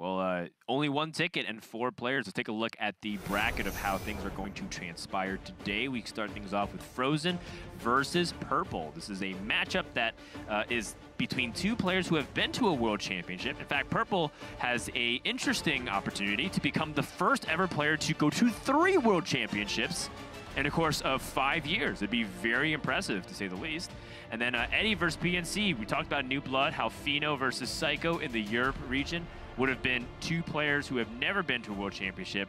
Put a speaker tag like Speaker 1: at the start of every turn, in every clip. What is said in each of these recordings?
Speaker 1: well, only one ticket and 4 players. Let's take a look at the bracket of how things are going to transpire today. We start things off with fr0zen versus Purple. This is a matchup that is between 2 players who have been to a World Championship. In fact, Purple has an interesting opportunity to become the first ever player to go to 3 World Championships in a course of 5 years. It'd be very impressive, to say the least. And then Eddie versus PNC. We talked about New Blood, how Fino versus Psycho in the Europe region would have been 2 players who have never been to a World Championship.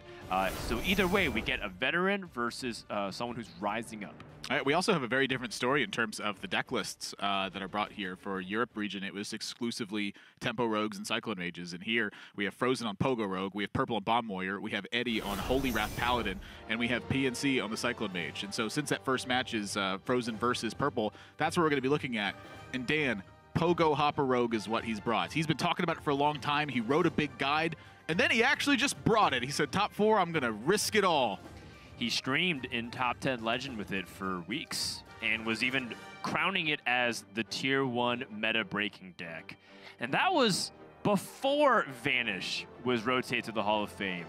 Speaker 1: So either way, we get a veteran versus someone who's rising up.
Speaker 2: All right, we also have a very different story in terms of the deck lists that are brought here. For Europe region, it was exclusively Tempo Rogues and Cyclone Mages. And here we have fr0zen on Pogo Rogue, we have Purple on Bomb Warrior, we have Eddie on Holy Wrath Paladin, and we have PNC on the Cyclone Mage. And so since that first match is fr0zen versus Purple, that's what we're going to be looking at. And Dan, Pogo Hopper Rogue is what he's brought. He's been talking about it for a long time. He wrote a big guide, and then he actually just brought it. He said, top 4, I'm going to risk it all.
Speaker 1: He streamed in Top 10 Legend with it for weeks and was even crowning it as the Tier 1 meta-breaking deck. And that was before Vanish was rotated to the Hall of Fame.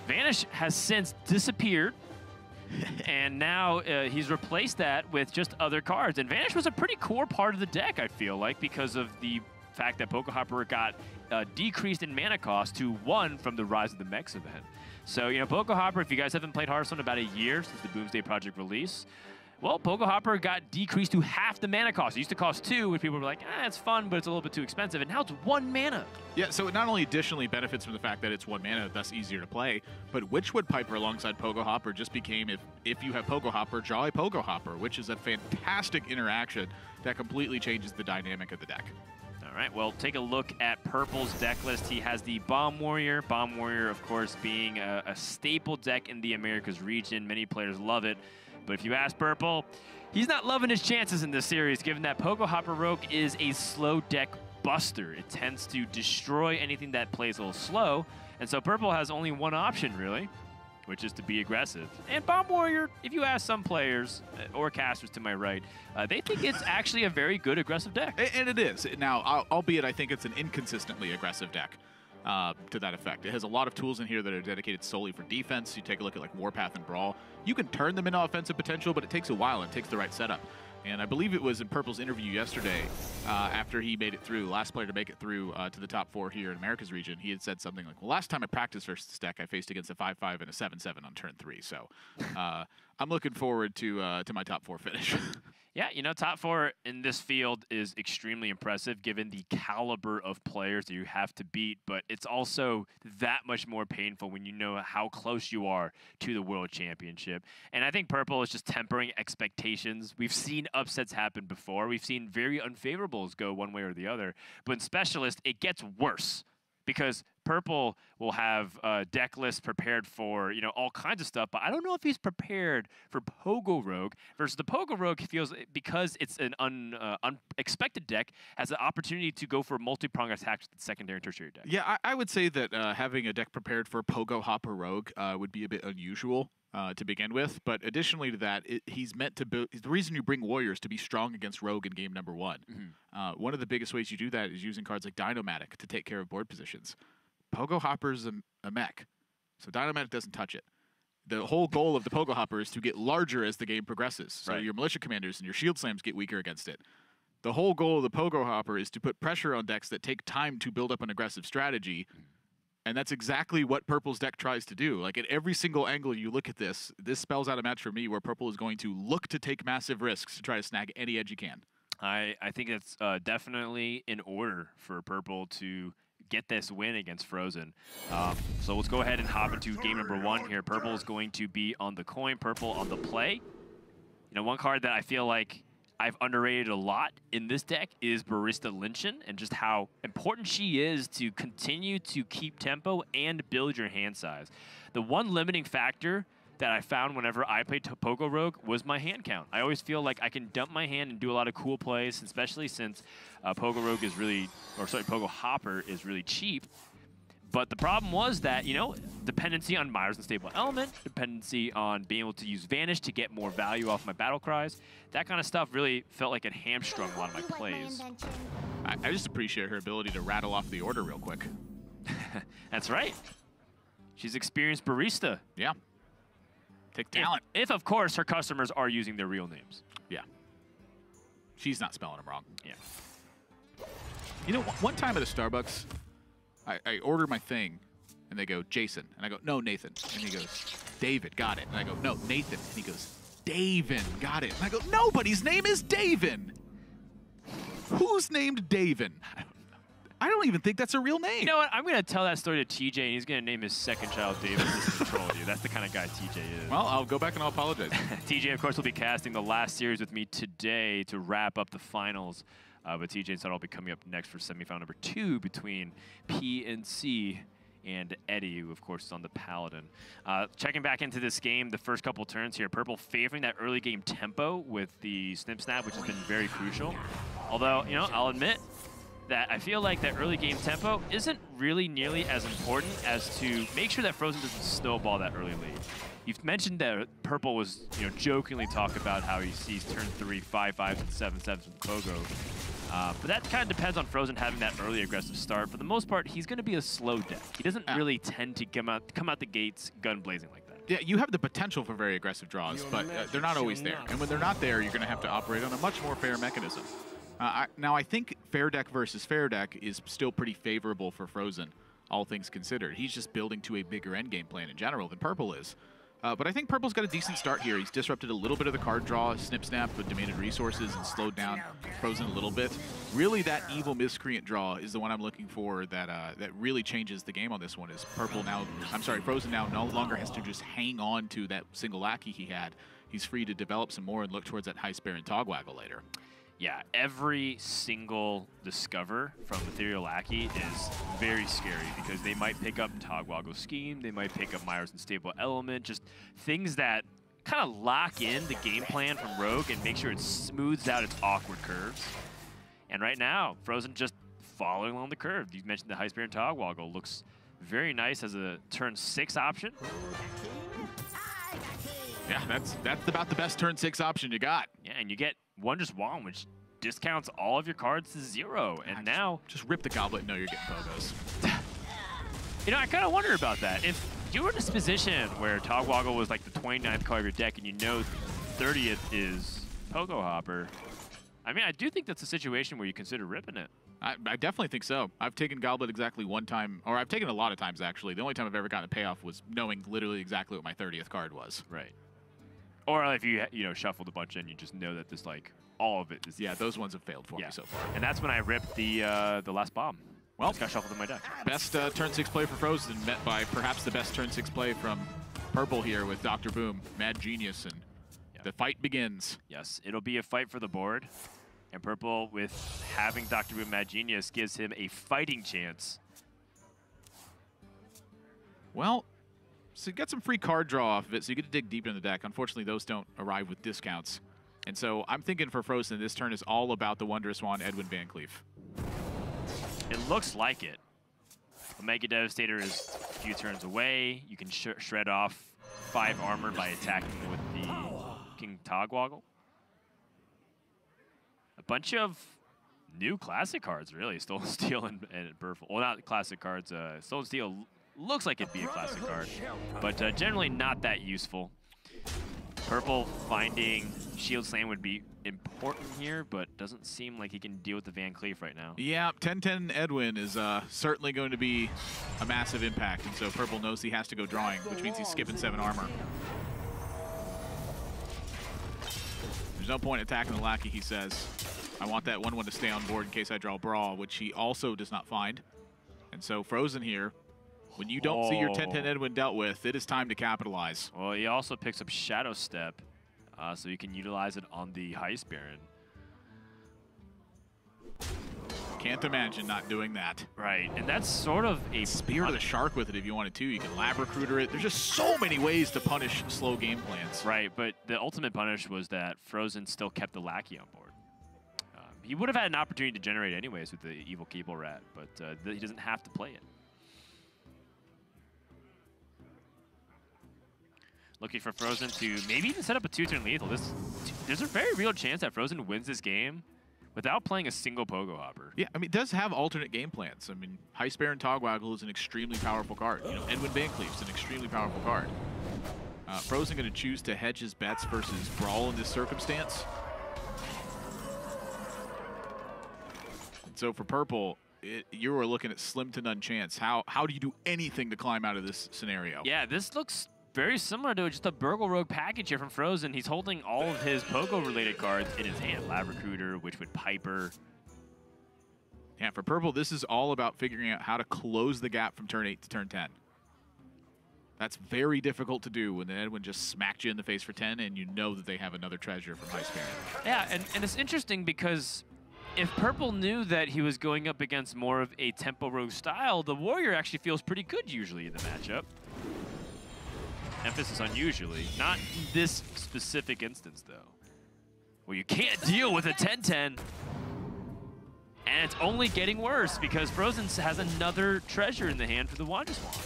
Speaker 1: Vanish has since disappeared, and now he's replaced that with just other cards. And Vanish was a pretty core part of the deck, I feel like, because of the fact that Pogo Hopper got decreased in mana cost to 1 from the Rise of the Mechs event. So, you know, Pogo Hopper, if you guys haven't played Hearthstone about a year since the Boomsday Project release, well, Pogo Hopper got decreased to half the mana cost. It used to cost 2, which people were like, it's fun, but it's a little bit too expensive. And now it's 1 mana.
Speaker 2: Yeah, so it not only additionally benefits from the fact that it's 1 mana, thus easier to play, but Witchwood Piper alongside Pogo Hopper just became, if you have Pogo Hopper, draw a Pogo Hopper, which is a fantastic interaction that completely changes the dynamic of the deck.
Speaker 1: All right, well, take a look at Purple's deck list. He has the Bomb Warrior. Bomb Warrior, of course, being a staple deck in the Americas region. Many players love it. But if you ask Purple, he's not loving his chances in this series, given that Pogo Hopper Rogue is a slow deck buster. It tends to destroy anything that plays a little slow. And so Purple has only one option, really, which is to be aggressive. And Bomb Warrior, if you ask some players, or casters to my right, they think it's actually a very good aggressive deck.
Speaker 2: And it is. Now, albeit I think it's an inconsistently aggressive deck to that effect. It has a lot of tools in here that are dedicated solely for defense. You take a look at like Warpath and Brawl. You can turn them into offensive potential, but it takes a while and it takes the right setup. And I believe it was in Purple's interview yesterday, after he made it through, last player to make it through to the top 4 here in America's region, he had said something like, well, last time I practiced versus this deck, I faced against a 5-5 and a 7-7 on turn 3. So I'm looking forward to my top 4 finish.
Speaker 1: Yeah, you know, top 4 in this field is extremely impressive given the caliber of players that you have to beat, but it's also that much more painful when you know how close you are to the World Championship. And I think Purple is just tempering expectations. We've seen upsets happen before. We've seen very unfavorables go one way or the other. But in Specialist, it gets worse because Purple will have deck lists prepared for, you know, all kinds of stuff, but I don't know if he's prepared for Pogo Rogue versus the Pogo Rogue. He feels, because it's an unexpected deck, has an opportunity to go for multi-pronged attacks with the secondary and tertiary deck.
Speaker 2: Yeah, I would say that having a deck prepared for Pogo Hopper Rogue would be a bit unusual to begin with, but additionally to that, he's meant to build. The reason you bring Warriors to be strong against Rogue in game number 1. Mm-hmm. One of the biggest ways you do that is using cards like Dynomatic to take care of board positions. Pogo Hopper's a mech, so Dynomatic doesn't touch it. The whole goal of the Pogo Hopper is to get larger as the game progresses, so your Militia Commanders and your Shield Slams get weaker against it. The whole goal of the Pogo Hopper is to put pressure on decks that take time to build up an aggressive strategy, and that's exactly what Purple's deck tries to do. Like, at every single angle you look at this spells out a match for me where Purple is going to look to take massive risks to try to snag any edge you can.
Speaker 1: I think it's definitely in order for Purple to get this win against fr0zen. So let's go ahead and hop into game number 1 here. Purple is going to be on the coin, Purple on the play. You know, one card that I feel like I've underrated a lot in this deck is Barista Lynchen, and just how important she is to continue to keep tempo and build your hand size. The one limiting factor that I found whenever I played Pogo Rogue was my hand count. I always feel like I can dump my hand and do a lot of cool plays, especially since Pogo Rogue is really, or sorry, Pogo Hopper is really cheap. But the problem was that, you know, dependency on Myers and Stable Element, dependency on being able to use Vanish to get more value off my battle cries, that kind of stuff really felt like it hamstrung a lot of my plays.
Speaker 2: I just appreciate her ability to rattle off the order real quick.
Speaker 1: That's right. She's experienced barista.
Speaker 2: Yeah. Take talent.
Speaker 1: If, of course, her customers are using their real names.
Speaker 2: Yeah. She's not spelling them wrong.
Speaker 1: Yeah.
Speaker 2: You know, one time at a Starbucks, I order my thing, and they go, Jason. And I go, no, Nathan. And he goes, David, got it. And I go, no, Nathan. And he goes, Davin, got it. And I go, nobody's name is Davin. Who's named Davin? I don't even think that's a real name.
Speaker 1: You know what? I'm going to tell that story to TJ, and he's going to name his second child David just to troll you. That's the kind of guy TJ is.
Speaker 2: Well, I'll go back and I'll apologize.
Speaker 1: TJ, of course, will be casting the last series with me today to wrap up the finals. But TJ and Sutter will be coming up next for semifinal number 2 between PNC and Eddie, who, of course, is on the Paladin. Checking back into this game, the first couple turns here, Purple favoring that early game tempo with the Snip Snap, which has been very crucial. Although, you know, I'll admit that I feel like that early game tempo isn't really nearly as important as to make sure that fr0zen doesn't snowball that early lead. You've mentioned that Purple was, you know, jokingly talk about how he sees turn 3 5-5s and 7-7s with Pogo. But that kind of depends on fr0zen having that early aggressive start. For the most part, he's going to be a slow deck. He doesn't really tend to come out the gates gun blazing like that.
Speaker 2: Yeah, you have the potential for very aggressive draws, but they're not always there. And when they're not there, you're going to have to operate on a much more fair mechanism. Now, I think fair deck versus fair deck is still pretty favorable for fr0zen, all things considered. He's just building to a bigger endgame plan in general than Purple is. But I think Purple's got a decent start here. He's disrupted a little bit of the card draw, Snip Snap, but demanded resources and slowed down fr0zen a little bit. Really, that evil miscreant draw is the one I'm looking for that that really changes the game on this one. Is fr0zen now no longer has to just hang on to that single lackey he had. He's free to develop some more and look towards that high spare and Togwaggle later.
Speaker 1: Yeah, every single Discover from Ethereal Lackey is very scary because they might pick up Togwaggle Scheme, they might pick up Myers Unstable Element, just things that kind of lock in the game plan from Rogue and make sure it smooths out its awkward curves. And right now, fr0zen just following along the curve. You mentioned the High Spear and Togwaggle. Looks very nice as a turn 6 option.
Speaker 2: Yeah, that's about the best turn 6 option you got.
Speaker 1: Yeah, and you get Wondrous Wand, which discounts all of your cards to 0. And now...
Speaker 2: Just rip the goblet and know you're getting Pogos.
Speaker 1: You know, I kind of wonder about that. If you were in this position where Togwaggle was like the 29th card of your deck and you know 30th is Pogo Hopper, I mean, I do think that's a situation where you consider ripping it.
Speaker 2: I definitely think so. I've taken Goblet exactly one time, or I've taken a lot of times, actually. The only time I've ever gotten a payoff was knowing literally exactly what my 30th card was.
Speaker 1: Right. Or if you know, shuffled a bunch in, you just know that this, like, all of it is...
Speaker 2: Yeah, those ones have failed for me so far.
Speaker 1: And that's when I ripped the last bomb. Well, just got shuffled in my deck.
Speaker 2: Best turn 6 play for fr0zen, met by perhaps the best turn 6 play from Purple here with Dr. Boom, Mad Genius, and the fight begins.
Speaker 1: Yes, it'll be a fight for the board. And Purple, with having Dr. Boom Mad Genius, gives him a fighting chance.
Speaker 2: Well, so you get some free card draw off of it, so you get to dig deep in the deck. Unfortunately, those don't arrive with discounts. And so I'm thinking for fr0zen, this turn is all about the Wondrous Wand, Edwin Van Cleef.
Speaker 1: It looks like it. Omega Devastator is a few turns away. You can shred off 5 armor by attacking with the King Togwaggle. A bunch of new classic cards, really. Stolen Steel and Purple. Well, not classic cards. Stolen Steel looks like it'd be a classic card, but generally not that useful. Purple finding Shield Slam would be important here, but doesn't seem like he can deal with the Van Cleef right now.
Speaker 2: Yeah, 10-10 Edwin is certainly going to be a massive impact, and so Purple knows he has to go drawing, which means he's skipping 7 armor. There's no point attacking the Lackey, he says. I want that 1-1 to stay on board in case I draw Brawl, which he also does not find. And so fr0zen here, when you don't see your 10-10 Edwin dealt with, it is time to capitalize.
Speaker 1: Well, he also picks up Shadow Step, so you can utilize it on the Heist Baron.
Speaker 2: Can't imagine not doing that.
Speaker 1: Right, and that's sort of a...
Speaker 2: Spear to the Shark with it if you wanted to. You can Lab Recruiter it. There's just so many ways to punish slow game plans.
Speaker 1: Right, but the ultimate punish was that fr0zen still kept the Lackey on board. He would have had an opportunity to generate anyways with the Evil Cable Rat, but he doesn't have to play it. Looking for fr0zen to maybe even set up a 2-turn lethal. There's a very real chance that fr0zen wins this game without playing a single Pogo Hopper.
Speaker 2: Yeah, I mean, it does have alternate game plans. I mean, Heist Baron Togwaggle is an extremely powerful card. You know, Edwin Van Cleef is an extremely powerful card. fr0zen going to choose to hedge his bets versus Brawl in this circumstance. And so for purple, you are looking at slim to none chance. How do you do anything to climb out of this scenario?
Speaker 1: Yeah, this looks very similar to just a Burgle Rogue package here from fr0zen. He's holding all of his Pogo-related cards in his hand. Lab Recruiter, Witchwood Piper.
Speaker 2: Yeah, for purple, this is all about figuring out how to close the gap from turn 8 to turn 10. That's very difficult to do when the Edwin just smacked you in the face for 10 and you know that they have another treasure from Heist Baron.
Speaker 1: Yeah, and it's interesting because if purple knew that he was going up against more of a Tempo Rogue style, the Warrior actually feels pretty good usually in the matchup. Emphasis on usually. Not in this specific instance, though. Well, you can't deal with a 10-10. And it's only getting worse because fr0zen has another treasure in the hand for the Wander's Wand.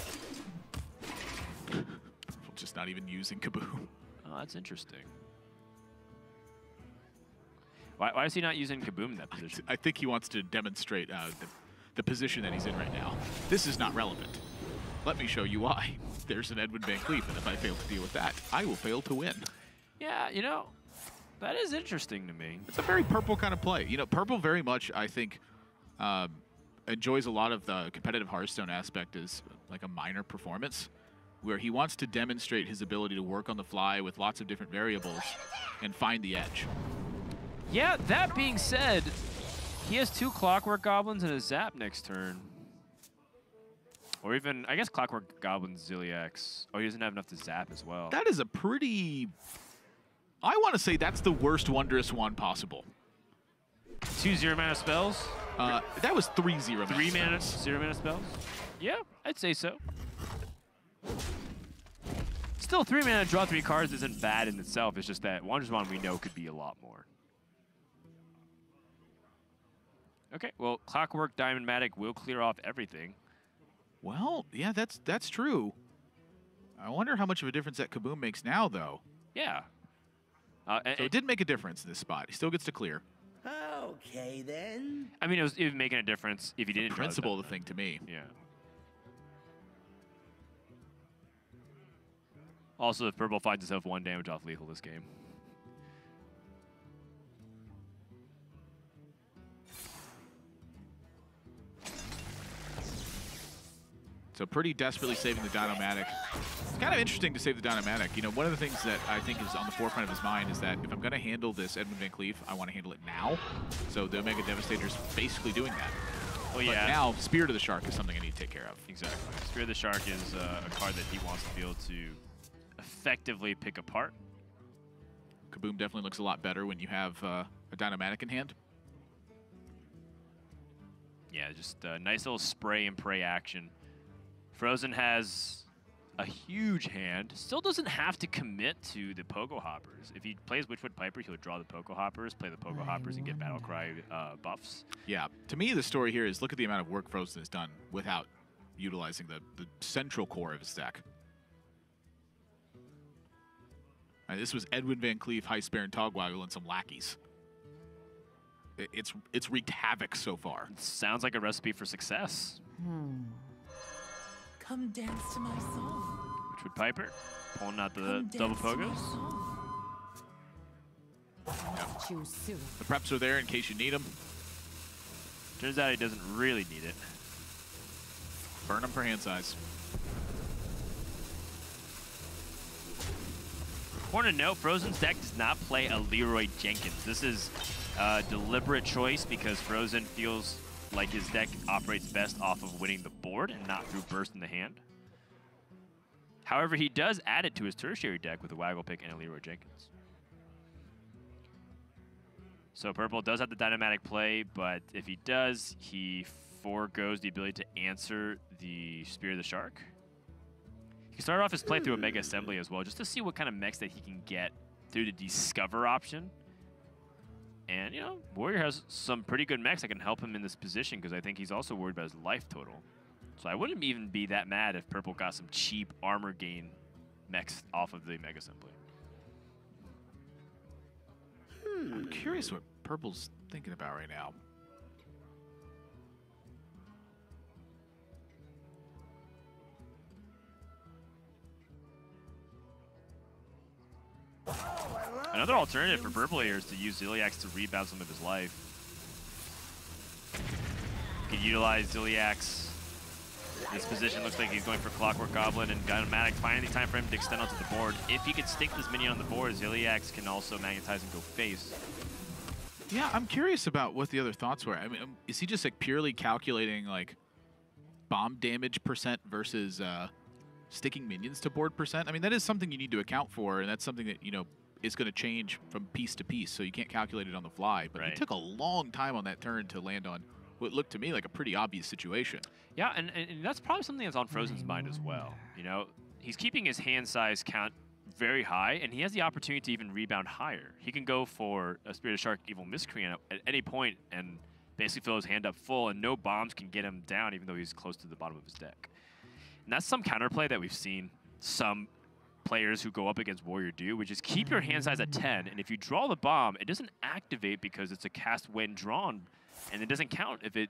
Speaker 2: Just not even using Kaboom.
Speaker 1: Oh, that's interesting. Why is he not using Kaboom in that position?
Speaker 2: I think he wants to demonstrate the position that he's in right now. This is not relevant. Let me show you why. There's an Edwin Van Cleef, and if I fail to deal with that, I will fail to win.
Speaker 1: Yeah, you know, that is interesting to me.
Speaker 2: It's a very purple kind of play. You know, purple very much, I think, enjoys a lot of the competitive Hearthstone aspect as like a minor performance, where he wants to demonstrate his ability to work on the fly with lots of different variables and find the edge.
Speaker 1: Yeah, that being said, he has 2 Clockwork Goblins and a Zap next turn. Or even, I guess Clockwork Goblins, Ziliax. Oh, he doesn't have enough to Zap as well.
Speaker 2: That is a pretty... I want to say that's the worst Wondrous Wand possible.
Speaker 1: 2 0-mana spells?
Speaker 2: That was 3 0-mana
Speaker 1: 3 mana, 0-mana spells? Yeah, I'd say so. Still, 3 mana, draw 3 cards isn't bad in itself. It's just that Wondrous Wand we know could be a lot more. Okay, well, Clockwork Diamond Matic will clear off everything.
Speaker 2: Well, yeah, that's true. I wonder how much of a difference that Kaboom makes now, though.
Speaker 1: Yeah.
Speaker 2: So it did make a difference in this spot. He still gets to clear.
Speaker 3: Okay, then.
Speaker 1: I mean, it was making a difference if he didn't.
Speaker 2: The principle of the thing to me.
Speaker 1: Yeah. Also, if purple finds itself 1 damage off lethal this game.
Speaker 2: So pretty desperately saving the Dynamatic. It's kind of interesting to save the Dynamatic. You know, one of the things that I think is on the forefront of his mind is that if I'm going to handle this Edwin Van Cleef, I want to handle it now. So the Omega Devastator's basically doing that.
Speaker 1: Well, yeah.
Speaker 2: But now, Spirit of the Shark is something I need to take care of.
Speaker 1: Exactly. Spirit of the Shark is a card that he wants to be able to effectively pick apart.
Speaker 2: Kaboom definitely looks a lot better when you have a Dynamatic in hand.
Speaker 1: Yeah, just a nice little spray and pray action. fr0zen has a huge hand. Still doesn't have to commit to the Pogo Hoppers. If he plays Witchwood Piper, he'll draw the Pogo Hoppers, play the Pogo Hoppers, and get Battlecry buffs.
Speaker 2: Yeah, to me, the story here is look at the amount of work fr0zen has done without utilizing the central core of his deck. And this was Edwin Van Cleef, Heist Baron Togwaggle, and some lackeys. It's wreaked havoc so far.
Speaker 1: It sounds like a recipe for success.
Speaker 3: Come dance to my song.
Speaker 1: Witchwood Piper, pulling out the double pogos.
Speaker 4: Choose soon.
Speaker 2: The preps are there in case you need them.
Speaker 1: Turns out he doesn't really need it.
Speaker 2: Burn them for hand size.
Speaker 1: Important to note, fr0zen's deck does not play a Leroy Jenkins. This is a deliberate choice because fr0zen feels like his deck operates best off of winning the board and not through burst in the hand. However, he does add it to his tertiary deck with a Waggle Pick and a Leroy Jenkins. So purple does have the Dynamatic play, but if he does, he forgoes the ability to answer the Spirit of the Shark. He can start off his play through a Mega Assembly as well, just to see what kind of mechs that he can get through the Discover option. And, you know, Warrior has some pretty good mechs that can help him in this position because I think he's also worried about his life total. So I wouldn't even be that mad if purple got some cheap armor gain mechs off of the Mega Assembly.
Speaker 2: I'm curious what purple's thinking about right now.
Speaker 1: Another alternative for purple here is to use Ziliax to rebound some of his life. You can utilize Ziliax. This position looks like he's going for Clockwork Goblin and Dynamatic, finding the time for him to extend onto the board. If he could stick this minion on the board, Ziliax can also magnetize and go face.
Speaker 2: Yeah, I'm curious about what the other thoughts were. I mean, is he just like purely calculating like bomb damage percent versus sticking minions to board percent? I mean, that is something you need to account for, and that's something that, you know, is going to change from piece to piece, so you can't calculate it on the fly. But it took a long time on that turn to land on what looked to me like a pretty obvious situation.
Speaker 1: Yeah, and that's probably something that's on fr0zen's mind as well. You know, he's keeping his hand size count very high, and he has the opportunity to even rebound higher. He can go for a Spirited Shark Evil Miscreant at any point and basically fill his hand up full, and no bombs can get him down even though he's close to the bottom of his deck. And that's some counterplay that we've seen some players who go up against Warrior do, which is keep your hand size at 10, and if you draw the bomb, it doesn't activate because it's a cast when drawn, and it doesn't count if your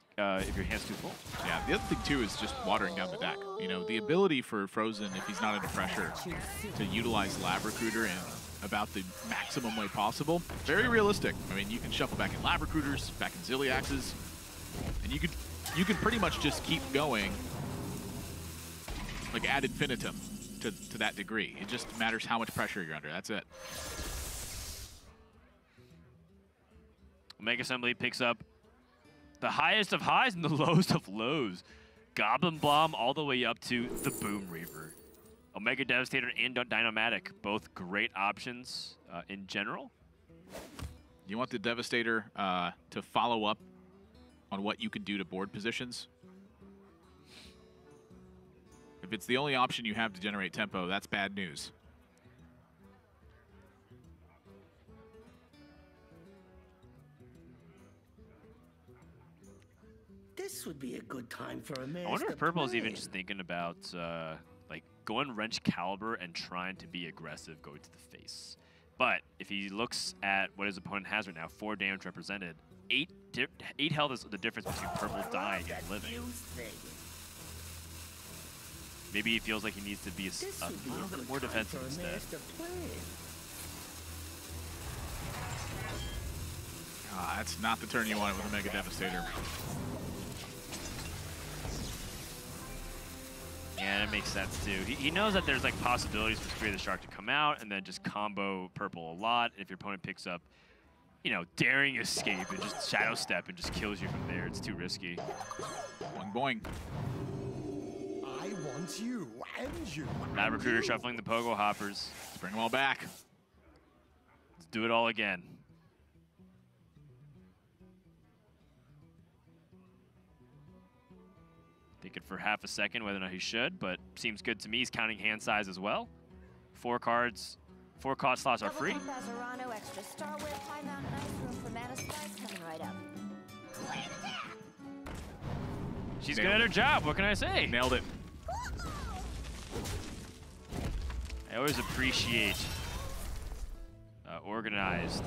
Speaker 1: hand's too full.
Speaker 2: Yeah, the other thing too is just watering down the deck. You know, the ability for fr0zen, if he's not under pressure, to utilize Lab Recruiter in about the maximum way possible, very realistic. I mean, you can shuffle back in Lab Recruiters, back in Ziliaxes, and you can pretty much just keep going like ad infinitum to that degree. It just matters how much pressure you're under. That's it.
Speaker 1: Omega Assembly picks up the highest of highs and the lowest of lows. Goblin Bomb all the way up to the Boom Reaver. Omega Devastator and Dynamatic, both great options in general.
Speaker 2: You want the Devastator to follow up on what you can do to board positions. If it's the only option you have to generate tempo, that's bad news.
Speaker 3: This would be a good time for a master
Speaker 1: I wonder if purple is even
Speaker 3: plan.
Speaker 1: just thinking about like going Wrench Caliber and trying to be aggressive going to the face. But if he looks at what his opponent has right now, 4 damage represented, 8 health is the difference between purple dying and living. Maybe he feels like he needs to be a little bit more defensive instead.
Speaker 2: That's not the turn you wanted with a Mega Devastator.
Speaker 1: Yeah, that makes sense too. He knows that there's like possibilities for Spirit of the Shark to come out and then just combo purple a lot. If your opponent picks up, you know, Daring Escape and just Shadow Step and just kills you from there, it's too risky.
Speaker 2: Boing boing.
Speaker 3: I want you and you.
Speaker 1: Lab Recruiter shuffling the Pogo Hoppers.
Speaker 2: Let's bring them all back.
Speaker 1: Let's do it all again. Thinking for half a second whether or not he should, but seems good to me. He's counting hand size as well. 4 cards, 4 cost slots are free.
Speaker 4: Extra Starware, High Mountain Ice Room for Mana Spice coming right up.
Speaker 1: She's good at her job, what can I say?
Speaker 2: Nailed it.
Speaker 1: I always appreciate organized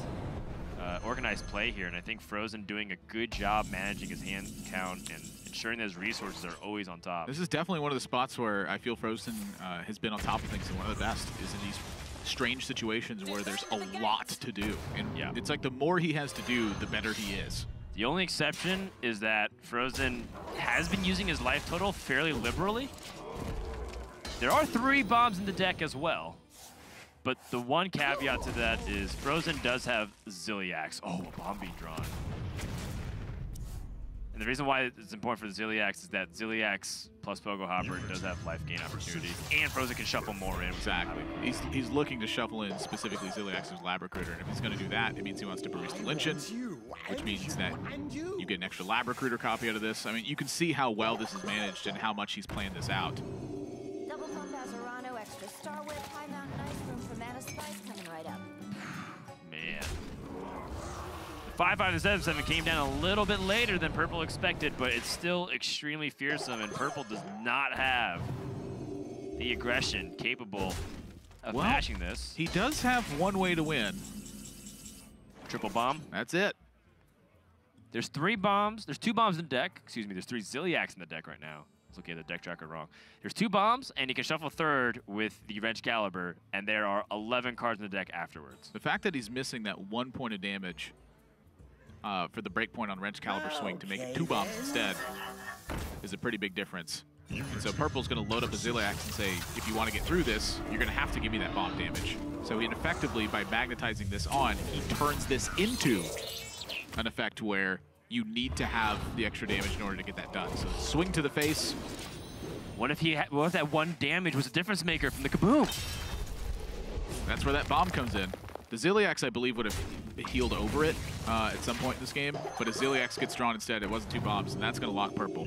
Speaker 1: play here, and I think fr0zen doing a good job managing his hand count and ensuring that his resources are always on top.
Speaker 2: This is definitely one of the spots where I feel fr0zen has been on top of things, and one of the best is in these strange situations where there's a lot to do. And it's like the more he has to do, the better he is.
Speaker 1: The only exception is that fr0zen has been using his life total fairly liberally. There are 3 bombs in the deck as well. But the one caveat to that is fr0zen does have Ziliax. Oh, a bomb being drawn. And the reason why it's important for the Ziliax is that Ziliax plus Pogo Hopper does have life gain opportunities, and fr0zen can shuffle more in.
Speaker 2: Exactly. He's looking to shuffle in specifically Ziliax's Lab Recruiter, and if he's going to do that, it means he wants to Barista Lynchin, which means that you get an extra Lab Recruiter copy out of this. I mean, you can see how well this is managed and how much he's planned this out.
Speaker 4: Double Pump Azarano, Extra Starware, High Mountain Ice Room for Mana Spice coming right up.
Speaker 1: Man. The 5-5 to 7-7 came down a little bit later than purple expected, but it's still extremely fearsome, and purple does not have the aggression capable of mashing this.
Speaker 2: He does have one way to win.
Speaker 1: Triple bomb.
Speaker 2: That's it.
Speaker 1: There's 3 bombs. There's 2 bombs in the deck. Excuse me. There's 3 Ziliacs in the deck right now. I was looking at the deck tracker wrong. There's 2 bombs, and you can shuffle 3rd with the Wrench Caliber, and there are 11 cards in the deck afterwards.
Speaker 2: The fact that he's missing that 1 point of damage for the breakpoint on Wrench Caliber swing to make it 2 bombs instead is a pretty big difference. And so Purple's going to load up the Ziliacs and say, if you want to get through this, you're going to have to give me that bomb damage. So he effectively, by magnetizing this on, he turns this into an effect where you need to have the extra damage in order to get that done. So swing to the face.
Speaker 1: What if that 1 damage was a difference maker from the kaboom?
Speaker 2: That's where that bomb comes in. The Ziliacs, I believe, would have healed over it at some point in this game, but a Ziliacs gets drawn instead. It wasn't 2 bombs, and that's going to lock Purple.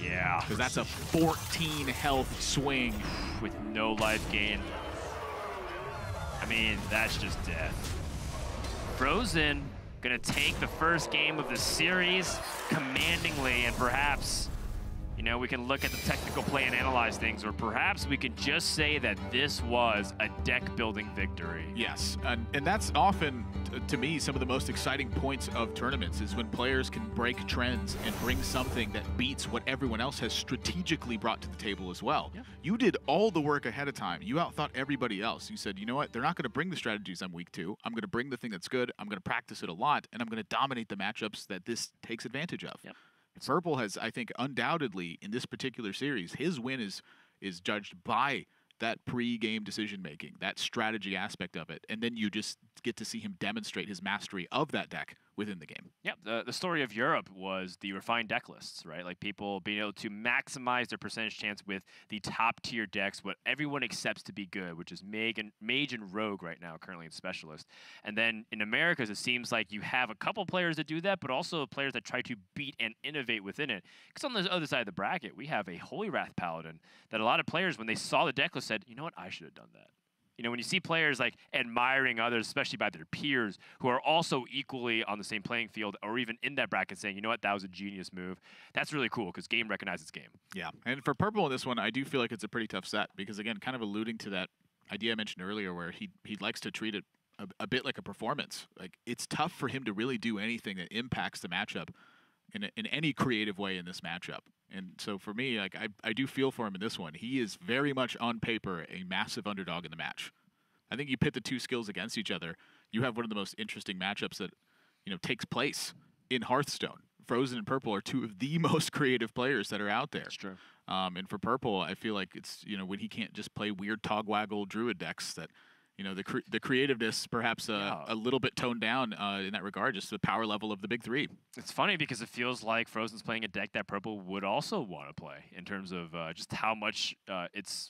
Speaker 1: Yeah.
Speaker 2: Because that's a 14 health swing.
Speaker 1: With no life gain. I mean, that's just death. fr0zen gonna take the first game of the series commandingly, and perhaps, you know, we can look at the technical play and analyze things, or perhaps we could just say that this was a deck-building victory.
Speaker 2: Yes, and that's often, to me, some of the most exciting points of tournaments is when players can break trends and bring something that beats what everyone else has strategically brought to the table as well.
Speaker 1: Yeah.
Speaker 2: You did all the work ahead of time. You outthought everybody else. You said, you know what, they're not going to bring the strategies I'm weak to. I'm going to bring the thing that's good. I'm going to practice it a lot, and I'm going to dominate the matchups that this takes advantage of.
Speaker 1: Yep.
Speaker 2: Purple has, I think, undoubtedly in this particular series, his win is judged by that pre-game decision-making, that strategy aspect of it, and then you just get to see him demonstrate his mastery of that deck within the game.
Speaker 1: Yep, the story of Europe was the refined deck lists, right? Like people being able to maximize their percentage chance with the top-tier decks, what everyone accepts to be good, which is Mage and Rogue right now, currently in Specialist. And then in Americas, it seems like you have a couple players that do that, but also players that try to beat and innovate within it. Because on the other side of the bracket, we have a Holy Wrath Paladin that a lot of players, when they saw the deck list, said, you know what, I should have done that. You know, when you see players like admiring others, especially by their peers, who are also equally on the same playing field or even in that bracket saying, you know what, that was a genius move, that's really cool because game recognizes game.
Speaker 2: Yeah, and for Purple in this one, I do feel like it's a pretty tough set because, again, kind of alluding to that idea I mentioned earlier where he likes to treat it a bit like a performance. Like, it's tough for him to really do anything that impacts the matchup in any creative way in this matchup. And so for me, like I do feel for him in this one. He is very much on paper a massive underdog in the match. I think you pit the 2 skills against each other, you have one of the most interesting matchups that, you know, takes place in Hearthstone. fr0zen and Purple are 2 of the most creative players that are out there.
Speaker 1: That's true.
Speaker 2: And for Purple, I feel like it's, you know, when he can't just play weird Togwaggle Druid decks that, you know, the creativeness perhaps a little bit toned down in that regard, just the power level of the big 3.
Speaker 1: It's funny because it feels like fr0zen's playing a deck that Purple would also want to play in terms of just how much it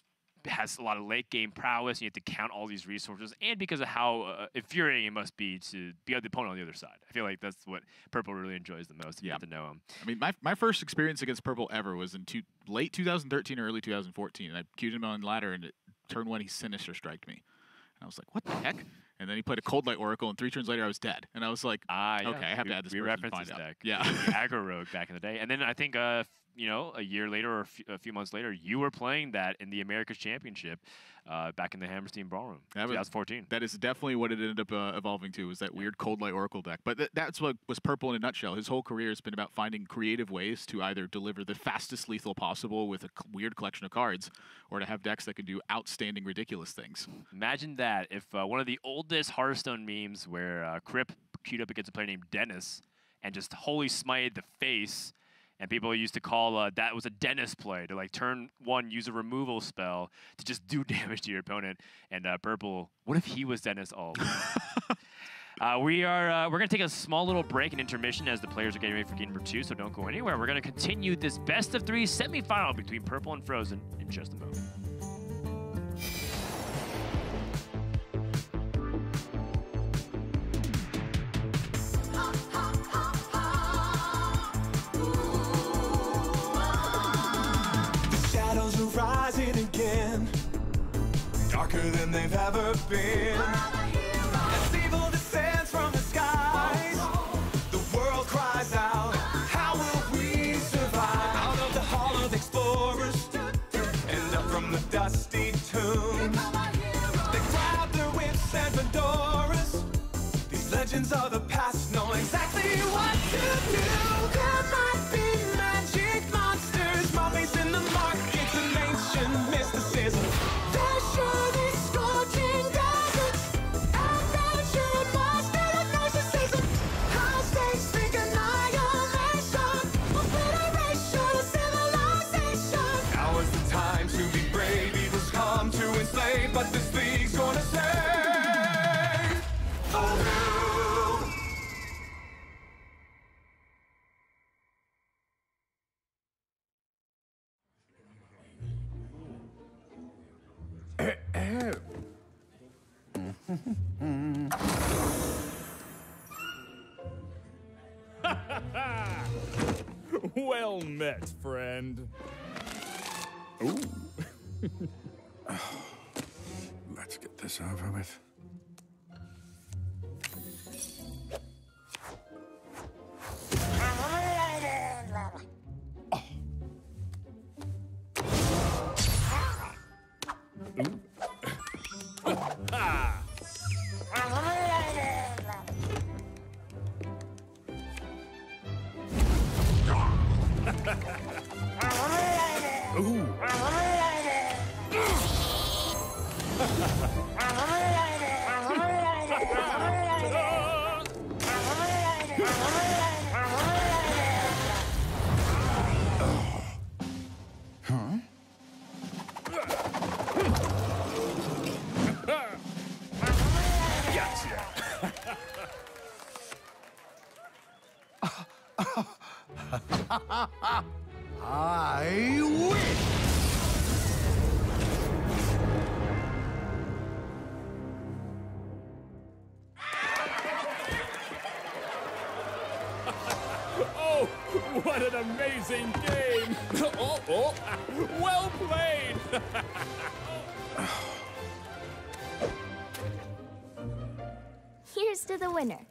Speaker 1: has a lot of late game prowess. You have to count all these resources, and because of how infuriating it must be to be the opponent on the other side. I feel like that's what Purple really enjoys the most. You get to know him.
Speaker 2: I mean, my first experience against Purple ever was in late 2013 or early 2014, and I queued him on ladder, and turn 1 he Sinister Striked me. And I was like, what the heck? And then he played a Cold Light Oracle, and 3 turns later I was dead. And I was like,
Speaker 1: yeah.
Speaker 2: okay, I have to add this person to find out.
Speaker 1: Deck.
Speaker 2: Yeah.
Speaker 1: The aggro rogue back in the day. And then I think, you know, a year later or a few months later, you were playing that in the Americas Championship back in the Hammerstein Ballroom, 2014.
Speaker 2: That is definitely what it ended up evolving to, was that weird Cold Light Oracle deck. But that's what was Purple in a nutshell. His whole career has been about finding creative ways to either deliver the fastest lethal possible with a weird collection of cards, or to have decks that can do outstanding, ridiculous things.
Speaker 1: Imagine that if one of the oldest Hearthstone memes where Crip queued up against a player named Dennis and just holy smited the face. And people used to call that was a Dennis play, to like turn 1, use a removal spell to just do damage to your opponent. And Purple, what if he was Dennis all we're going to take a small little break and intermission as the players are getting ready for game number 2, so don't go anywhere. We're going to continue this best of 3 semifinal between Purple and fr0zen in just a moment.
Speaker 5: Rising again, darker than they've ever been. As evil descends from the skies, the world cries out, how will we survive? Out of the hall of explorers, and up from the dusty tombs, they grab their whips and fedoras. These legends of the past know exactly what to do.
Speaker 6: have.
Speaker 7: Well met, friend.
Speaker 6: Ooh. Let's get this over with.
Speaker 3: I win!
Speaker 7: Oh, what an amazing game! Oh, well played!
Speaker 4: Here's to the winner.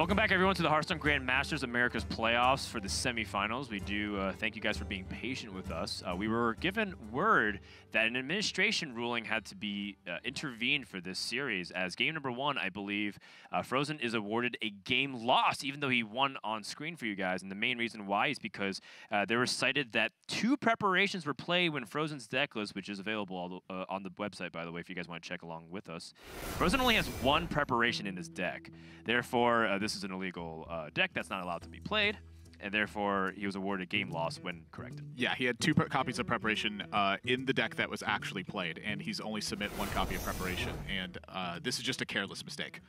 Speaker 1: Welcome back, everyone, to the Hearthstone Grandmasters America's Playoffs for the semifinals. We do thank you guys for being patient with us. We were given word that an administration ruling had to be intervened for this series, as game number 1, I believe, fr0zen is awarded a game loss, even though he won on screen for you guys. And the main reason why is because there was cited that 2 preparations were played when fr0zen's deck list, which is available on the website, by the way, if you guys want to check along with us. fr0zen only has 1 preparation in his deck. Therefore, this is an illegal deck that's not allowed to be played, and therefore he was awarded game loss when corrected.
Speaker 2: Yeah, he had 2 copies of preparation in the deck that was actually played, and he's only submit 1 copy of preparation. And this is just a careless mistake.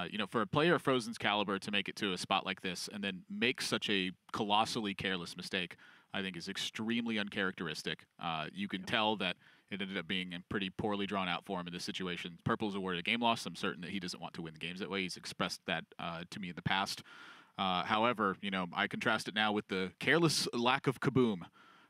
Speaker 2: You know, for a player of fr0zen's caliber to make it to a spot like this and then make such a colossally careless mistake, I think is extremely uncharacteristic. You can tell that it ended up being pretty poorly drawn out for him in this situation. Purple's awarded a game loss. I'm certain that he doesn't want to win the games that way. He's expressed that to me in the past. However, you know, I contrast it now with the careless lack of kaboom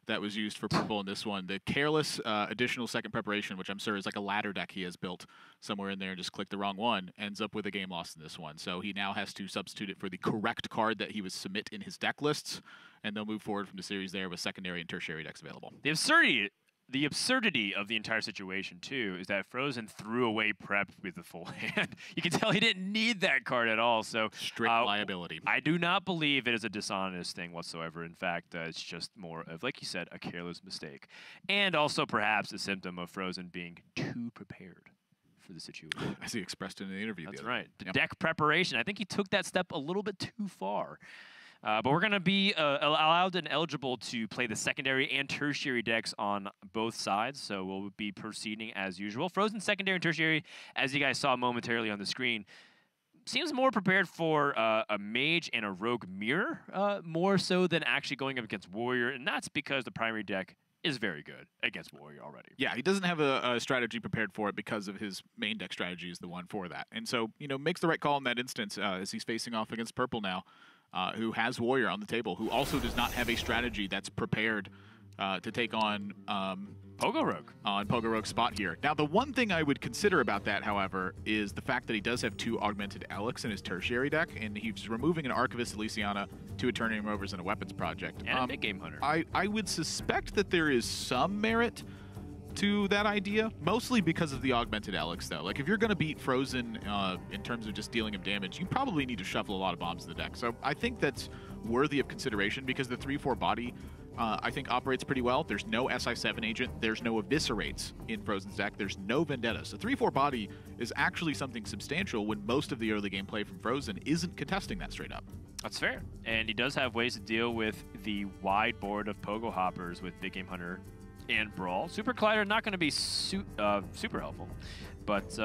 Speaker 2: that was used for purple in this one. The careless additional 2nd preparation, which I'm sure is like a ladder deck he has built somewhere in there and just clicked the wrong one, ends up with a game loss in this one. So he now has to substitute it for the correct card that he would submit in his deck lists, and they'll move forward from the series there with secondary and tertiary decks available.
Speaker 1: The absurdity of the entire situation, too, is that fr0zen threw away prep with the full hand. You can tell he didn't need that card at all. So
Speaker 2: strict liability.
Speaker 1: I do not believe it is a dishonest thing whatsoever. In fact, it's just more of, like you said, a careless mistake. And also perhaps a symptom of fr0zen being too prepared for the situation.
Speaker 2: As he expressed in the interview.
Speaker 1: That's right. The deck preparation, I think he took that step a little bit too far. But we're going to be allowed and eligible to play the secondary and tertiary decks on both sides, so we'll be proceeding as usual. fr0zen secondary and tertiary, as you guys saw momentarily on the screen, seems more prepared for a mage and a rogue mirror, more so than actually going up against warrior, and that's because the primary deck is very good against warrior already.
Speaker 2: Yeah, he doesn't have a strategy prepared for it because of his main deck strategy is the one for that. And so, you know, makes the right call in that instance as he's facing off against purple now. Who has warrior on the table, who also does not have a strategy that's prepared to take on
Speaker 1: Pogo Rogue.
Speaker 2: On Pogo Rogue's spot here. Now, the one thing I would consider about that, however, is the fact that he does have 2 augmented Alex in his tertiary deck, and he's removing an Archivist Elysiana, 2 Eternium Rovers, and a Weapons Project.
Speaker 1: And a big game hunter.
Speaker 2: I would suspect that there is some merit to that idea, mostly because of the augmented Alex, though. Like, if you're going to beat fr0zen in terms of just dealing him damage, you probably need to shuffle a lot of bombs in the deck. So I think that's worthy of consideration because the 3/4 body, I think, operates pretty well. There's no SI7 agent. There's no Eviscerates in fr0zen's deck. There's no Vendettas. The 3/4 body is actually something substantial when most of the early game play from fr0zen isn't contesting that straight up.
Speaker 1: That's fair. And he does have ways to deal with the wide board of Pogo Hoppers with Big Game Hunter and Brawl. Super Collider not going to be super helpful, but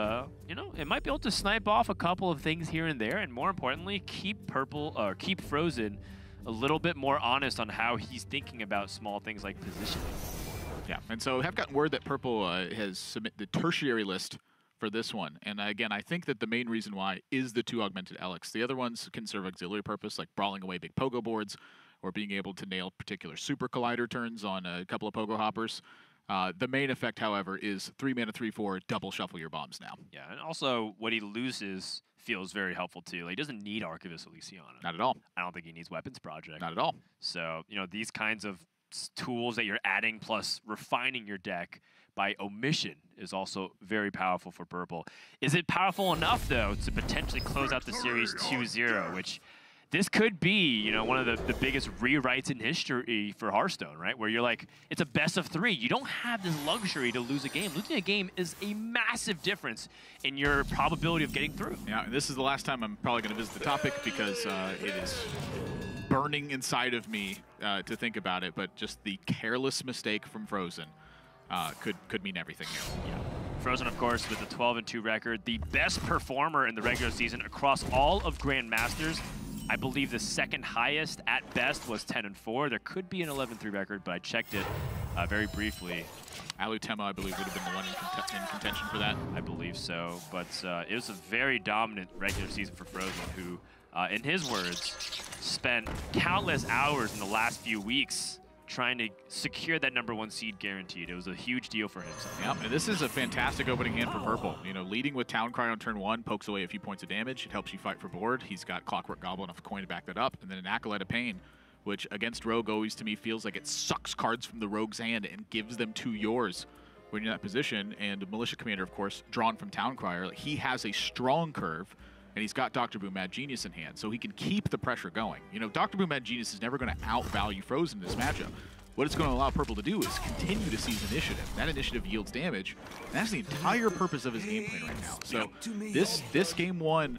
Speaker 1: you know, it might be able to snipe off a couple of things here and there, and more importantly, keep fr0zen a little bit more honest on how he's thinking about small things like positioning.
Speaker 2: Yeah, and so have gotten word that purple has submitted the tertiary list for this one, and again, I think that the main reason why is the 2 augmented Alex. The other ones can serve auxiliary purpose, like brawling away big Pogo boards, or being able to nail particular Super Collider turns on a couple of Pogo Hoppers. The main effect, however, is 3 mana 3/4, double shuffle your bombs now.
Speaker 1: Yeah, and also what he loses feels very helpful too. Like, he doesn't need Archivist Elysiana.
Speaker 2: Not at all.
Speaker 1: I don't think he needs Weapons Project.
Speaker 2: Not at all.
Speaker 1: So, you know, these kinds of tools that you're adding plus refining your deck by omission is also very powerful for purple. Is it powerful enough, though, to potentially close out the series 2-0, which this could be, you know, one of the biggest rewrites in history for Hearthstone, right? Where you're like, it's a best of 3. You don't have this luxury to lose a game. Losing a game is a massive difference in your probability of getting through.
Speaker 2: Yeah, and this is the last time I'm probably going to visit the topic because it is burning inside of me to think about it. But just the careless mistake from fr0zen could mean everything here.
Speaker 1: Yeah. fr0zen, of course, with the 12-2 record, the best performer in the regular season across all of Grandmasters. I believe the 2nd highest at best was 10-4. There could be an 11-3 record, but I checked it very briefly.
Speaker 2: Alutema, I believe, would have been the one in contention for that.
Speaker 1: I believe so, but it was a very dominant regular season for fr0zen, who, in his words, spent countless hours in the last few weeks trying to secure that #1 seed guaranteed. It was a huge deal for him.
Speaker 2: Yep, and this is a fantastic opening hand for Purple. You know, leading with Town Cry on turn 1 pokes away a few points of damage. It helps you fight for board. He's got Clockwork Goblin off a coin to back that up, and then an Acolyte of Pain, which against Rogue always to me feels like it sucks cards from the Rogue's hand and gives them to yours when you're in that position. And Militia Commander, of course, drawn from Town Crier, like, he has a strong curve, and he's got Dr. Boom Mad Genius in hand, so he can keep the pressure going. You know, Dr. Boom Mad Genius is never going to outvalue fr0zen in this matchup. What it's going to allow Purple to do is continue to seize initiative. That initiative yields damage, and that's the entire purpose of his gameplay right now. So this game 1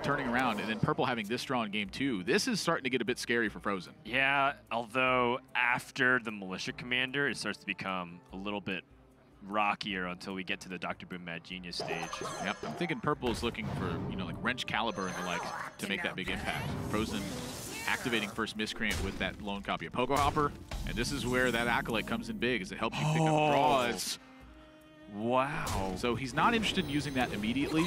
Speaker 2: turning around, and then Purple having this draw in game 2, this is starting to get a bit scary for fr0zen.
Speaker 1: Yeah, although after the Militia Commander, it starts to become a little bit rockier until we get to the Dr. Boom Mad Genius stage.
Speaker 2: Yep, I'm thinking Purple is looking for, you know, like Wrench Caliber and the like to make that big impact. fr0zen activating first Miscreant with that lone copy of Pogo Hopper, and this is where that Acolyte comes in big, as it helps you pick up draws.
Speaker 1: Wow.
Speaker 2: So he's not interested in using that immediately.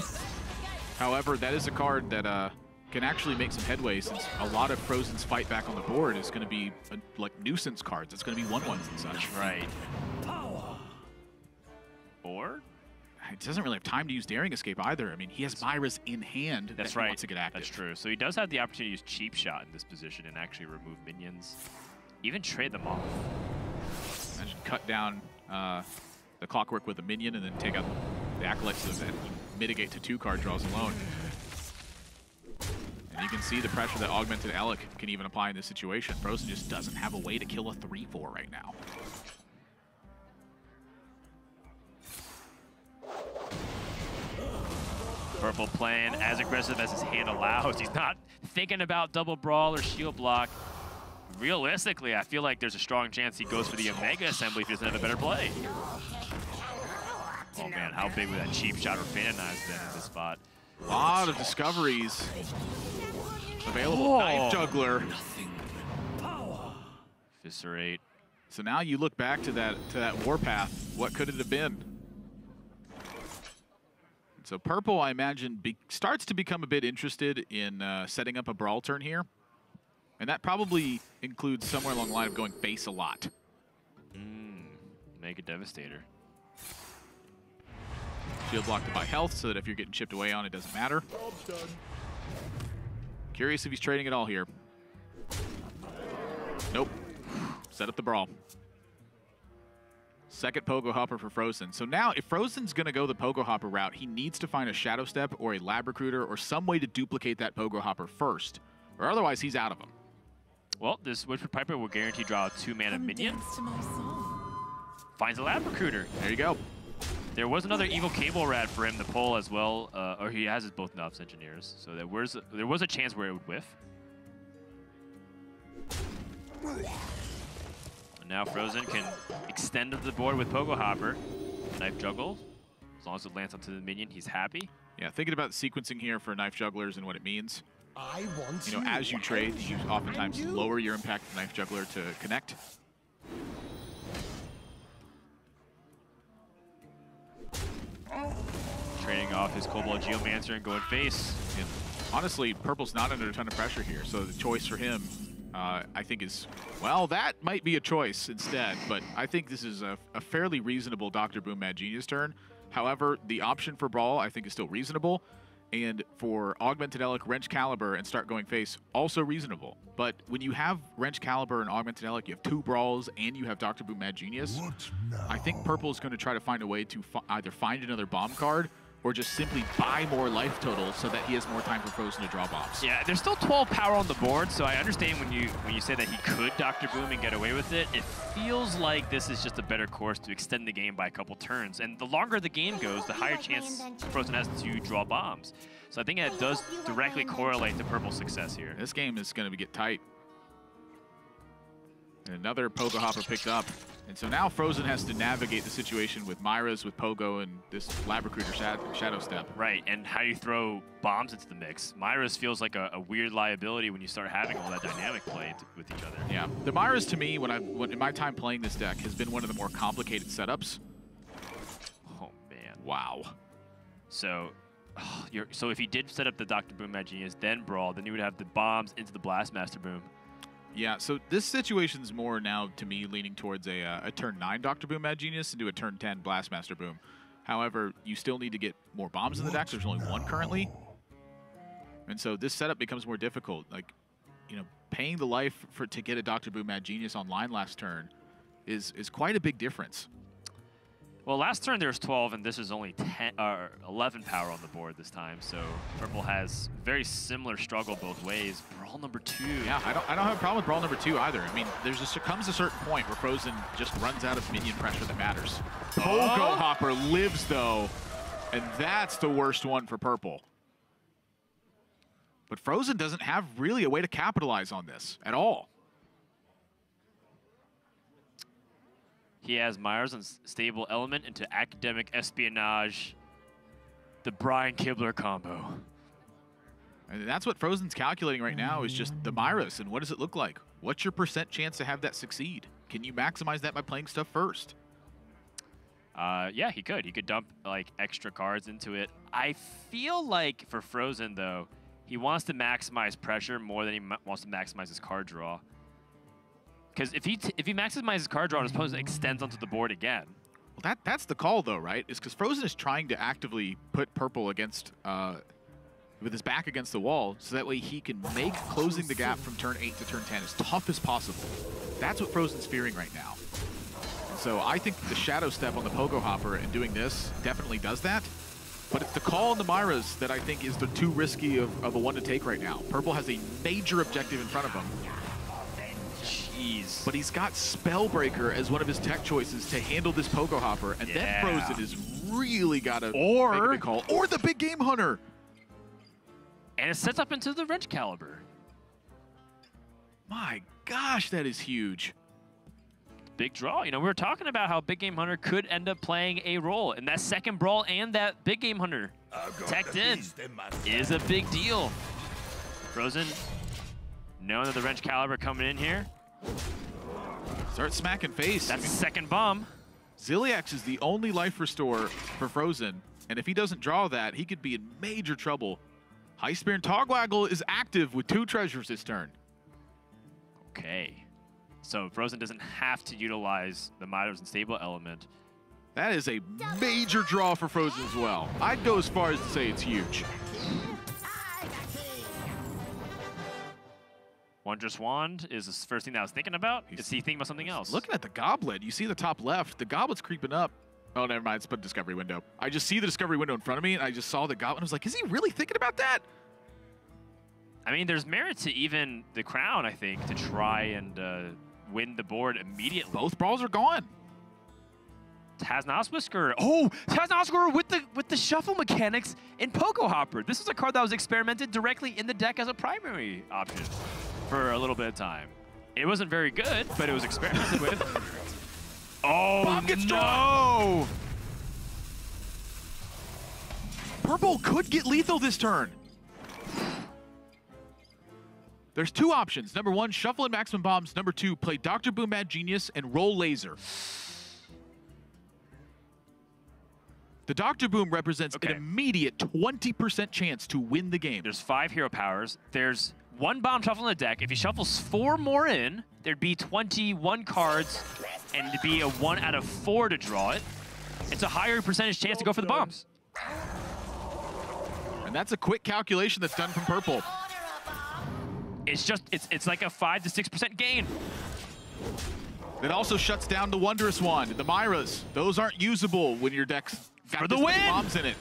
Speaker 2: However, that is a card that can actually make some headway, since a lot of fr0zen's fight back on the board is going to be like nuisance cards. It's going to be 1/1s and such.
Speaker 1: Right. Or?
Speaker 2: He doesn't really have time to use Daring Escape either. I mean, he has Myra's in hand.
Speaker 1: That's
Speaker 2: that
Speaker 1: right.
Speaker 2: He wants to get active.
Speaker 1: That's true. So he does have the opportunity to use Cheap Shot in this position and actually remove minions. Even trade them off.
Speaker 2: Imagine cut down the Clockwork with a minion and then take out the Acolytes so that you mitigate to 2 card draws alone. And you can see the pressure that Augmented Alec can even apply in this situation. fr0zen just doesn't have a way to kill a 3/4 right now.
Speaker 1: Purple playing as aggressive as his hand allows. He's not thinking about double brawl or shield block. Realistically, I feel like there's a strong chance he goes for the Omega Assembly if he doesn't have a better play. Oh man, how big would that Cheap Shot or Fan Knives been in this spot?
Speaker 2: A lot of discoveries available. Knife Juggler.
Speaker 1: Viscerate.
Speaker 2: So now you look back to that Warpath. What could it have been? So Purple, I imagine, starts to become a bit interested in setting up a brawl turn here. And that probably includes somewhere along the line of going face a lot.
Speaker 1: Mega Devastator.
Speaker 2: Shield block to buy health so that if you're getting chipped away on, it doesn't matter. Curious if he's trading at all here. Nope. Set up the brawl. Second Pogo Hopper for fr0zen. So now, if fr0zen's going to go the Pogo Hopper route, he needs to find a Shadow Step or a Lab Recruiter or some way to duplicate that Pogo Hopper first, or otherwise he's out of them.
Speaker 1: Well, this Whisper Piper will guarantee draw a 2-mana minion. Finds a Lab Recruiter.
Speaker 2: There you go.
Speaker 1: There was another Evil Cable Rat for him to pull as well, or he has his both Novice Engineers, so there was a chance where it would whiff. And now fr0zen can extend the board with Pogo Hopper. Knife Juggle. As long as it lands onto the minion, he's happy.
Speaker 2: Yeah, thinking about the sequencing here for Knife Jugglers and what it means.
Speaker 3: I want
Speaker 2: You know, as you trade, you oftentimes lower your impact with Knife Juggler to connect.
Speaker 1: Trading off his Cobalt Geomancer and going face.
Speaker 2: And honestly, Purple's not under a ton of pressure here, so the choice for him, I think is, well, that might be a choice instead, but I think this is a fairly reasonable Dr. Boom Mad Genius turn. However, the option for Brawl, I think, is still reasonable, and for Augmented Alec, Wrench Caliber, and start going face, also reasonable. But when you have Wrench Caliber and Augmented Alec, you have 2 Brawls, and you have Dr. Boom Mad Genius, I think Purple is going to try to find a way to either find another bomb card or just simply buy more life total so that he has more time for fr0zen to draw bombs.
Speaker 1: Yeah, there's still 12 power on the board, so I understand when you say that he could Dr. Boom and get away with it. It feels like this is just a better course to extend the game by a couple turns. And the longer the game goes, the higher chance fr0zen has to draw bombs. So I think that does directly correlate to Purple's success here.
Speaker 2: This game is going to get tight. And another Pogo Hopper picked up. And so now fr0zen has to navigate the situation with Myra's, with Pogo, and this Lab Recruiter Shadow Step.
Speaker 1: Right, and how you throw bombs into the mix. Myra's feels like a weird liability when you start having all that dynamic play with each other.
Speaker 2: Yeah, the Myra's to me, in my time playing this deck, has been one of the more complicated setups.
Speaker 1: Oh man.
Speaker 2: Wow.
Speaker 1: So, so if he did set up the Dr. Boom Mad Genius, then Brawl, then you would have the bombs into the Blastmaster Boom.
Speaker 2: Yeah, so this situation's more now, to me, leaning towards a turn 9 Dr. Boom Mad Genius into a turn 10 Blastmaster Boom. However, you still need to get more bombs in the deck. There's only one currently. And so this setup becomes more difficult. Like, you know, paying the life to get a Dr. Boom Mad Genius online last turn is quite a big difference.
Speaker 1: Well, last turn there was 12, and this is only 11 power on the board this time. So Purple has very similar struggle both ways. Brawl number 2.
Speaker 2: Yeah, I don't have a problem with Brawl number 2 either. I mean, comes a certain point where fr0zen just runs out of minion pressure that matters. Pogo Hopper lives though, and that's the worst one for Purple. But fr0zen doesn't have really a way to capitalize on this at all.
Speaker 1: He has Myers and Stable Element into Academic Espionage, the Brian Kibler combo.
Speaker 2: And that's what fr0zen's calculating right now is just the Myros, and what does it look like? What's your % chance to have that succeed? Can you maximize that by playing stuff first?
Speaker 1: Yeah, he could. He could dump like extra cards into it. I feel like for fr0zen though, he wants to maximize pressure more than he wants to maximize his card draw. Because if he maximizes card draw, his opponent extends onto the board again.
Speaker 2: Well, that's the call though, right? Is because fr0zen is trying to actively put Purple against with his back against the wall, so that way he can make closing the gap from turn 8 to turn 10 as tough as possible. That's what fr0zen's fearing right now. And so I think the Shadow Step on the Pogo Hopper and doing this definitely does that. But it's the call on the Myras that I think is the too risky of a one to take right now. Purple has a major objective in front of him.
Speaker 1: Jeez.
Speaker 2: But he's got Spellbreaker as one of his tech choices to handle this Pogo Hopper, and then fr0zen has really got to make a big call. Or the Big Game Hunter!
Speaker 1: And it sets up into the Wrench Caliber.
Speaker 2: My gosh, that is huge.
Speaker 1: Big draw. You know, we were talking about how Big Game Hunter could end up playing a role, and that second brawl and that Big Game Hunter teched in is a big deal. fr0zen, knowing that the Wrench Caliber coming in here.
Speaker 2: Start smacking face.
Speaker 1: That's the second bomb.
Speaker 2: Ziliax is the only life restore for fr0zen, and if he doesn't draw that, he could be in major trouble. High Spear and Togwaggle is active with 2 treasures this turn.
Speaker 1: Okay. So fr0zen doesn't have to utilize the Myros and Stable Element.
Speaker 2: That is a major draw for fr0zen as well. I'd go as far as to say it's huge.
Speaker 1: Wondrous Wand is the first thing that I was thinking about. Is he thinking about something else?
Speaker 2: Looking at the Goblet, you see the top left. The Goblet's creeping up. Oh, never mind. It's put Discovery Window. I just see the Discovery Window in front of me, and I just saw the Goblet. I was like, is he really thinking about that?
Speaker 1: I mean, there's merit to even the Crown, I think, to try and win the board immediately.
Speaker 2: Both brawls are gone.
Speaker 1: Taznos Whisker. Oh, Taznos Whisker with the shuffle mechanics in Pogo Hopper. This was a card that was experimented directly in the deck as a primary option for a little bit of time. It wasn't very good, but it was experimented with. Oh,
Speaker 2: Bomb gets
Speaker 1: no!
Speaker 2: Drawn. Purple could get lethal this turn. There's 2 options. Number 1, shuffle in maximum bombs. Number 2, play Dr. Boom Mad Genius and roll laser. The Dr. Boom represents an immediate 20% chance to win the game.
Speaker 1: There's 5 hero powers. There's 1 bomb shuffle in the deck. If he shuffles 4 more in, there'd be 21 cards, and it'd be a 1 out of 4 to draw it. It's a higher percentage chance to go for the bombs.
Speaker 2: And that's a quick calculation that's done from Purple.
Speaker 1: It's just, it's like a 5 to 6% gain.
Speaker 2: It also shuts down the Wondrous Wand, the Myras. Those aren't usable when your deck's got
Speaker 1: for the
Speaker 2: this many
Speaker 1: win!
Speaker 2: bombs in it.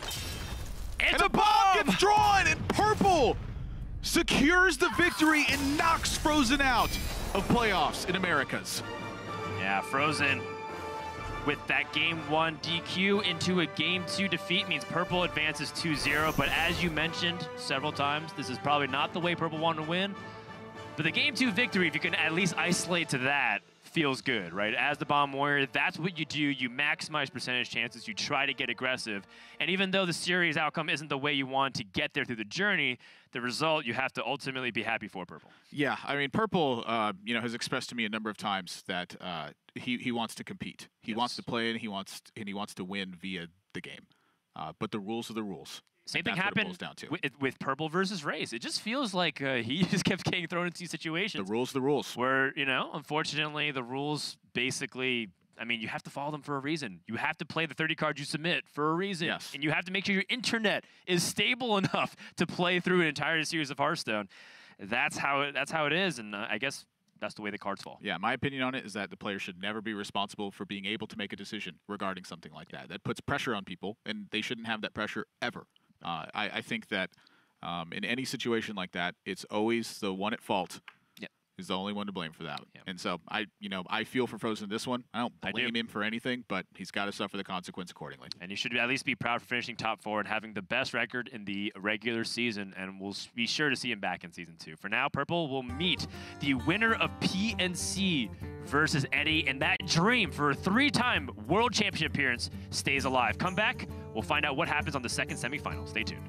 Speaker 1: It's
Speaker 2: and
Speaker 1: a
Speaker 2: bomb gets drawn, and Purple secures the victory and knocks fr0zen out of playoffs in Americas.
Speaker 1: Yeah, fr0zen with that game 1 DQ into a game 2 defeat means Purple advances 2-0. But as you mentioned several times, this is probably not the way Purple wanted to win. But the game 2 victory, if you can at least isolate to that, feels good, right? As the Bomb Warrior, that's what you do. You maximize percentage chances. You try to get aggressive. And even though the series outcome isn't the way you want to get there through the journey, the result you have to ultimately be happy for Purple.
Speaker 2: Yeah, I mean, Purple, has expressed to me a number of times that he wants to compete. He wants to play, and he wants to win via the game. But the rules are the rules.
Speaker 1: Same thing
Speaker 2: That's what it
Speaker 1: happened
Speaker 2: boils down to.
Speaker 1: with Purple versus Race. It just feels like he just kept getting thrown into these situations.
Speaker 2: The rules.
Speaker 1: Where, you know, unfortunately, the rules basically, I mean, you have to follow them for a reason. You have to play the 30 cards you submit for a reason.
Speaker 2: Yes.
Speaker 1: And you have to make sure your internet is stable enough to play through an entire series of Hearthstone. That's how it is, and I guess that's the way the cards fall.
Speaker 2: Yeah, my opinion on it is that the player should never be responsible for being able to make a decision regarding something like that. That puts pressure on people, and they shouldn't have that pressure ever. I think that in any situation like that, it's always the one at fault is the only one to blame for that.
Speaker 1: Yep.
Speaker 2: And so I feel for fr0zen this one. I don't blame him for anything, but he's got to suffer the consequence accordingly.
Speaker 1: And you should at least be proud for finishing top 4 and having the best record in the regular season, and we'll be sure to see him back in Season 2. For now, Purple will meet the winner of PNC versus Eddie, and that dream for a 3-time World Championship appearance stays alive. Come back, we'll find out what happens on the second semifinal. Stay tuned.